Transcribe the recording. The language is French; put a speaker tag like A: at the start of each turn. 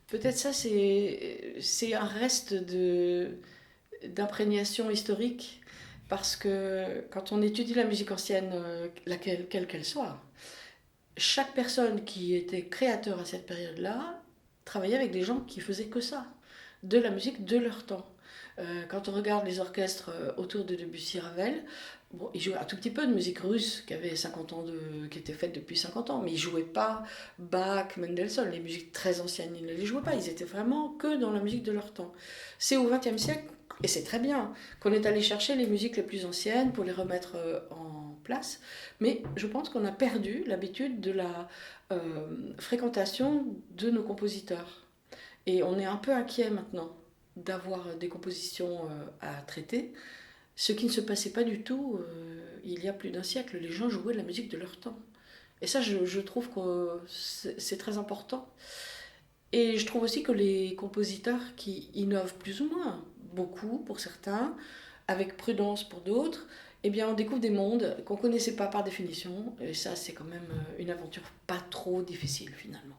A: Peut-être ça, c'est un reste d'imprégnation historique, parce que quand on étudie la musique ancienne, laquelle, quelle qu'elle soit, chaque personne qui était créateur à cette période-là travaillait avec des gens qui faisaient que ça, de la musique de leur temps. Quand on regarde les orchestres autour de Debussy-Ravel, bon, ils jouaient un tout petit peu de musique russe qui était faite depuis 50 ans, mais ils ne jouaient pas Bach, Mendelssohn, les musiques très anciennes, ils ne les jouaient pas, ils étaient vraiment que dans la musique de leur temps. C'est au XXe siècle, et c'est très bien, qu'on est allé chercher les musiques les plus anciennes pour les remettre en place, mais je pense qu'on a perdu l'habitude de la fréquentation de nos compositeurs. Et on est un peu inquiet maintenant d'avoir des compositions à traiter, ce qui ne se passait pas du tout il y a plus d'un siècle. Les gens jouaient de la musique de leur temps. Et ça, je trouve que c'est très important. Et je trouve aussi que les compositeurs qui innovent plus ou moins, beaucoup pour certains, avec prudence pour d'autres, eh bien on découvre des mondes qu'on ne connaissait pas par définition. Et ça, c'est quand même une aventure pas trop difficile finalement.